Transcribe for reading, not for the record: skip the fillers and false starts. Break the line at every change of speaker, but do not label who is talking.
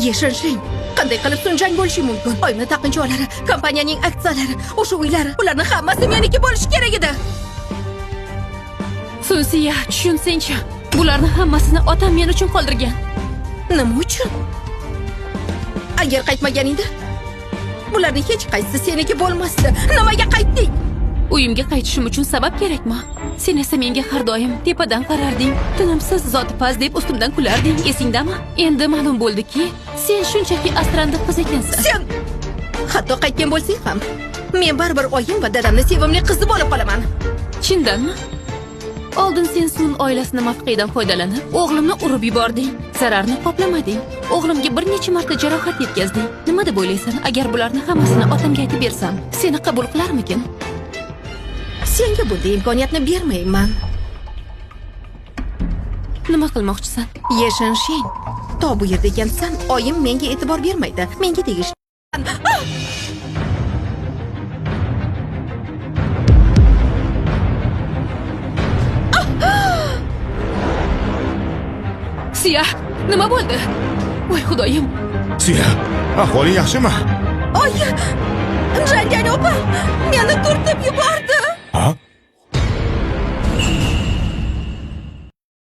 Yashirin. Qanday qilib sunjang bo'lishi mumkin? Oyimni taqincholiklari, kompaniyaning aksiyalari, o'sha uylari, ularning hammasi meniki bo'lishi kerak edi.
Sunsiya, tushunsinchi. Bularning hammasini otam men uchun qoldirgan.
Nima uchun? Agar qaytmaganingda, bularning hech qaysisi seniki bo'lmasdi. Nimaga qaytding?
Uyimga qaytishim uchun sabab kerakmi? Sen esa menga har doim tepadan qararding. Tinimsiz zoti paz deb ustimdan kularding. Esingdami? Endi ma'lum bo'ldiki, sen shunchaki asrandi qiz ekansan.
Sen hatto qaytgan bo'lsang ham, men baribir oyim va dadamning sevimli qizi bo'lib qolaman.
Chindanmi? Oldin sen Sun oilasini mavqedan foydalanib, o'g'limni urib yubording. Zararni qoplamading. O'g'limga bir necha marta jarohat yetkazding. Nima deb o'ylaysan? Agar bularning hammasini otamga aytib bersam, seni qabul qilarmikin?
Senga bunday imkoniyatni bermayman.
Nima qilmoqchisan?
Yashirin. To bu yerda ekansan, oyim menga e'tibor bermaydi. Menga tegish.
Siya, nima bo'ldi? Voy xudoyim.
Siya, ahvoling yaxshimi?
Oyi! Janjani opa, meni turtib yubor.